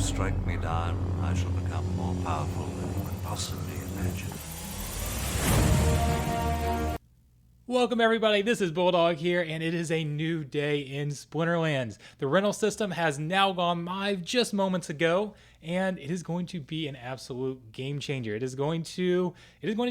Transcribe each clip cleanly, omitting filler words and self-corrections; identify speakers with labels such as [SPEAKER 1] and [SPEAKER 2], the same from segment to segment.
[SPEAKER 1] strike me down, I shall become more powerful than you could possibly imagine.
[SPEAKER 2] Welcome everybody, this is Bulldog here, and it is a new day in Splinterlands. The rental system has now gone live just moments ago, and it is going to be an absolute game changer. It is going to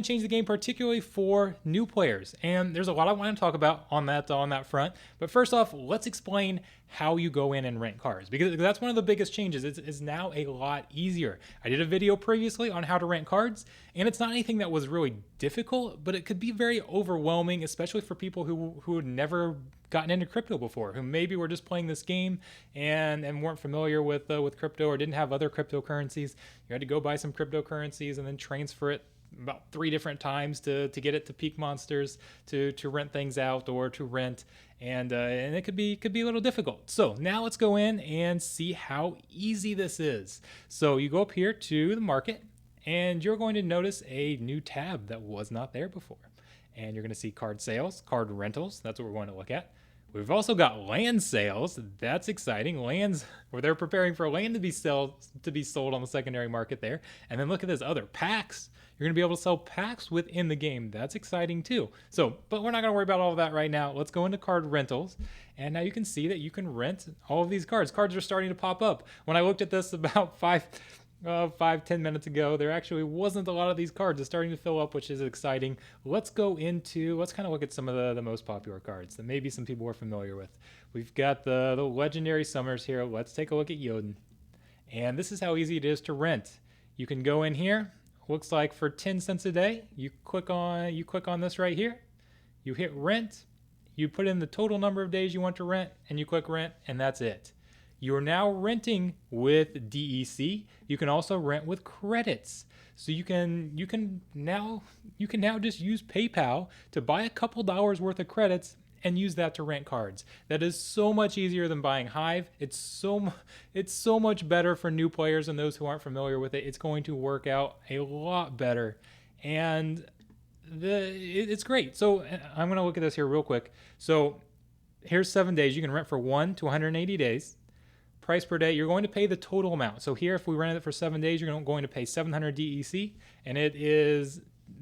[SPEAKER 2] change the game, particularly for new players. And there's a lot I want to talk about on that front. But first off, let's explain how you go in and rent cars, because that's one of the biggest changes. It's now a lot easier. I did a video previously on how to rent cards, and it's not anything that was really difficult, but it could be very overwhelming, especially for people who had never gotten into crypto before, who maybe were just playing this game and weren't familiar with crypto or didn't have other cryptocurrencies. You had to go buy some cryptocurrencies and then transfer it about 3 different times to get it to peak monsters to rent things out or to rent, and it could be a little difficult. So now let's go in and see how easy this is. So you go up here to the market, and you're going to notice a new tab that was not there before. And you're going to see card sales, card rentals. That's what we're going to look at. We've also got land sales. That's exciting. Lands, where they're preparing for land to be sold on the secondary market there. And then look at this, other packs. You're going to be able to sell packs within the game. That's exciting too. So, but we're not going to worry about all of that right now. Let's go into card rentals. And now you can see that you can rent all of these cards. Cards are starting to pop up. When I looked at this about 5-10 minutes ago, there actually wasn't a lot of these cards. It's starting to fill up, which is exciting. Let's kind of look at some of the most popular cards that maybe some people are familiar with. We've got the legendary summers here. Let's take a look at Jotun. And this is how easy it is to rent. You can go in here. Looks like for 10 cents a day, you click on this right here. You hit rent. You put in the total number of days you want to rent, and you click rent, and that's it. You are now renting with DEC. You can also rent with credits. So you can now just use PayPal to buy a couple dollars worth of credits and use that to rent cards. That is so much easier than buying Hive. It's so much better for new players and those who aren't familiar with it. It's going to work out a lot better, and it's great. So I'm going to look at this here real quick. So here's 7 days. You can rent for 1 to 180 days. Price per day, you're going to pay the total amount. So here, if we rented it for 7 days, you're going to pay 700 DEC, and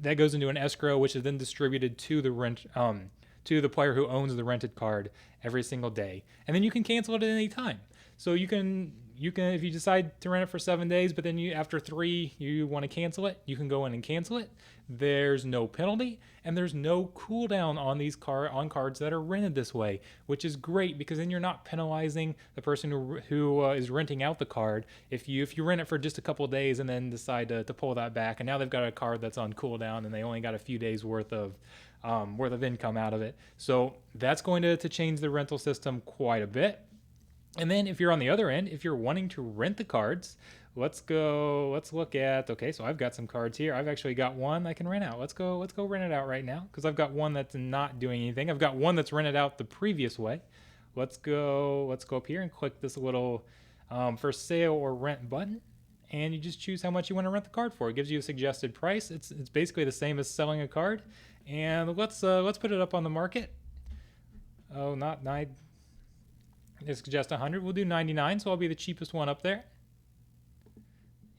[SPEAKER 2] that goes into an escrow, which is then distributed to the player who owns the rented card every single day. And then you can cancel it at any time. So you can if you decide to rent it for 7 days, but then after 3 you want to cancel it, you can go in and cancel it. There's no penalty, and there's no cooldown on these cards that are rented this way, which is great because then you're not penalizing the person who is renting out the card if you rent it for just a couple of days and then decide to pull that back, and now they've got a card that's on cooldown and they only got a few days worth of income out of it. So that's going to change the rental system quite a bit. And then if you're on the other end, if you're wanting to rent the cards, let's look at, okay, so I've got some cards here. I've actually got one I can rent out. Let's go rent it out right now, because I've got one that's not doing anything. I've got one that's rented out the previous way. Let's go up here and click this little for sale or rent button, and you just choose how much you want to rent the card for. It gives you a suggested price. It's basically the same as selling a card. And let's put it up on the market. Oh, not 9. They suggest 100. We'll do 99, so I'll be the cheapest one up there.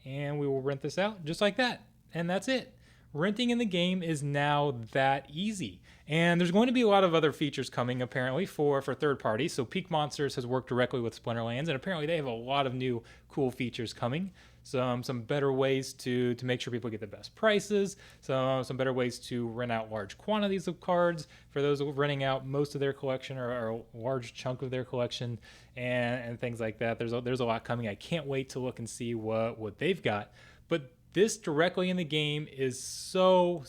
[SPEAKER 2] And we will rent this out just like that. And that's it. Renting in the game is now that easy. And there's going to be a lot of other features coming, apparently, for third parties. So Peak Monsters has worked directly with Splinterlands, and apparently they have a lot of new cool features coming. Some better ways to make sure people get the best prices, some better ways to rent out large quantities of cards for those renting out most of their collection or a large chunk of their collection, and things like that. There's a lot coming. I can't wait to look and see what they've got. But this directly in the game is so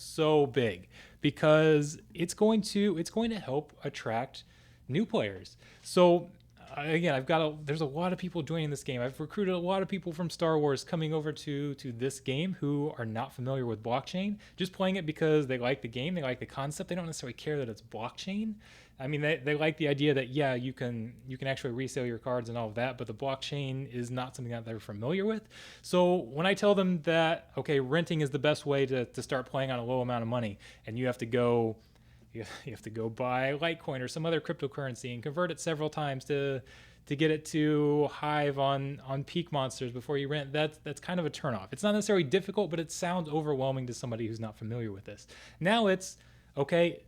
[SPEAKER 2] big because it's going to help attract new players. So again, there's a lot of people joining this game. I've recruited a lot of people from Star Wars coming over to this game who are not familiar with blockchain, just playing it because they like the game, they like the concept. They don't necessarily care that it's blockchain. I mean, they like the idea that, yeah, you can actually resell your cards and all of that, but the blockchain is not something that they're familiar with. So when I tell them that, okay, renting is the best way to start playing on a low amount of money, and you have to go buy Litecoin or some other cryptocurrency and convert it several times to to get it to Hive on peak monsters before you rent, that's kind of a turnoff. It's not necessarily difficult, but it sounds overwhelming to somebody who's not familiar with this. Now it's okay.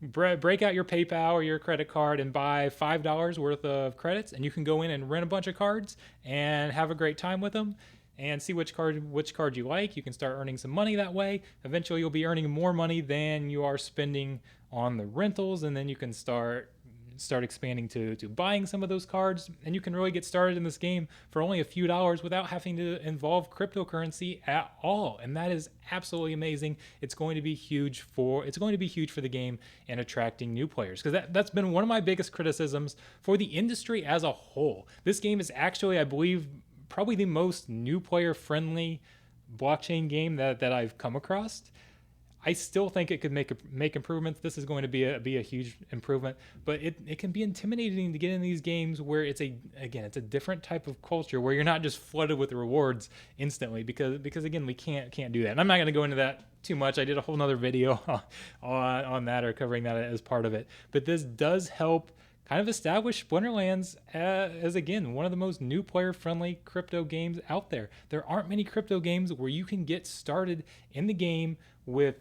[SPEAKER 2] Break out your PayPal or your credit card and buy $5 worth of credits, and you can go in and rent a bunch of cards and have a great time with them and see which card you like. You can start earning some money that way. Eventually you'll be earning more money than you are spending on the rentals, and then you can start expanding to buying some of those cards, and you can really get started in this game for only a few dollars without having to involve cryptocurrency at all. And that is absolutely amazing. It's going to be huge for the game and attracting new players, because that's been one of my biggest criticisms for the industry as a whole. This game is actually, I believe, probably the most new player friendly blockchain game that I've come across. I still think it could make improvements. This is going to be a huge improvement, but it can be intimidating to get in these games where it's a different type of culture where you're not just flooded with rewards instantly, because again, we can't do that. And I'm not going to go into that too much. I did a whole nother video on that, or covering that as part of it. But this does help kind of establish Splinterlands as again one of the most new player friendly crypto games out there. There aren't many crypto games where you can get started in the game with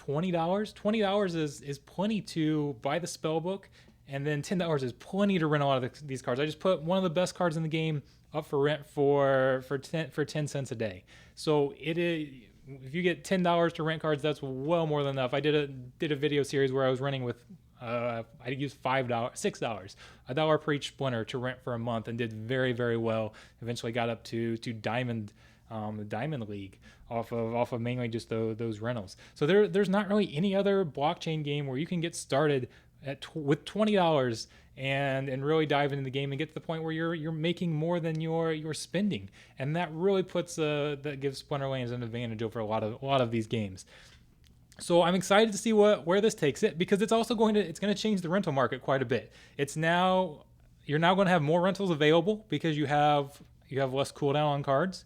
[SPEAKER 2] $20. $20 is plenty to buy the spell book, and then $10 is plenty to rent a lot of these cards. I just put one of the best cards in the game up for rent for 10 cents a day. So it is, if you get $10 to rent cards, that's well more than enough. I did a video series where I was renting with I used $6, $1 per each splinter to rent for a month, and did very, very well. Eventually got up to Diamond, the Diamond League, off of mainly just those rentals. So there's not really any other blockchain game where you can get started with $20 and really dive into the game and get to the point where you're making more than you're spending, and that really that gives Splinterlands an advantage over a lot of these games. So I'm excited to see where this takes it, because it's also going to change the rental market quite a bit. You're now going to have more rentals available because you have less cooldown on cards.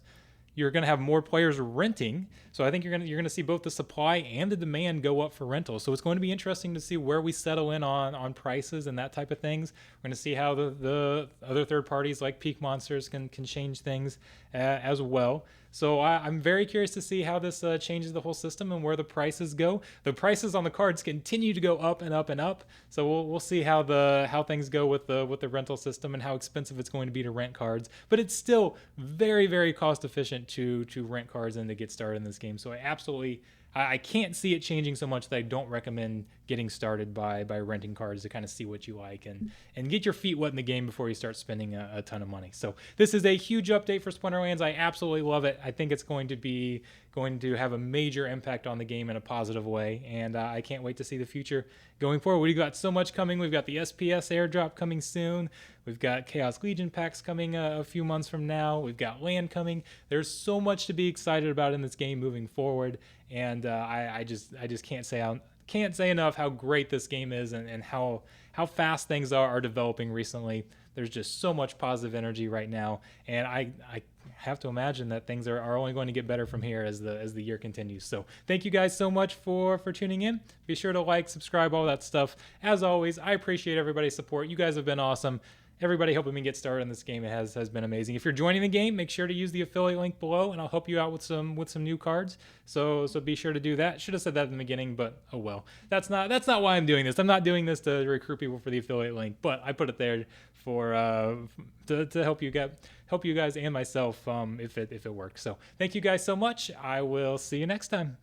[SPEAKER 2] You're going to have more players renting, so I think you're going to see both the supply and the demand go up for rentals. So it's going to be interesting to see where we settle in on prices and that type of things. We're going to see how the other third parties like Peak Monsters can change things as well. So I'm very curious to see how this changes the whole system and where the prices go. The prices on the cards continue to go up and up and up. So we'll see how things go with the rental system and how expensive it's going to be to rent cards. But it's still very, very cost efficient to rent cards and to get started in this game. So I can't see it changing so much that I don't recommend getting started by renting cards to kind of see what you like and get your feet wet in the game before you start spending a ton of money. So this is a huge update for Splinterlands. I absolutely love it. I think it's going to have a major impact on the game in a positive way, and I can't wait to see the future going forward. We've got so much coming. We've got the SPS airdrop coming soon. We've got Chaos Legion packs coming a few months from now. We've got land coming. There's so much to be excited about in this game moving forward, and I just can't say enough how great this game is and how fast things are developing recently. There's just so much positive energy right now, and I have to imagine that things are only going to get better from here as the year continues. So thank you guys so much for tuning in. Be sure to like, subscribe, all that stuff. As always, I appreciate everybody's support. You guys have been awesome. Everybody helping me get started in this game has been amazing. If you're joining the game, make sure to use the affiliate link below, and I'll help you out with some new cards. So be sure to do that. Should have said that in the beginning, but oh well. That's not why I'm doing this. I'm not doing this to recruit people for the affiliate link, but I put it there for to help you guys and myself if it works. So thank you guys so much. I will see you next time.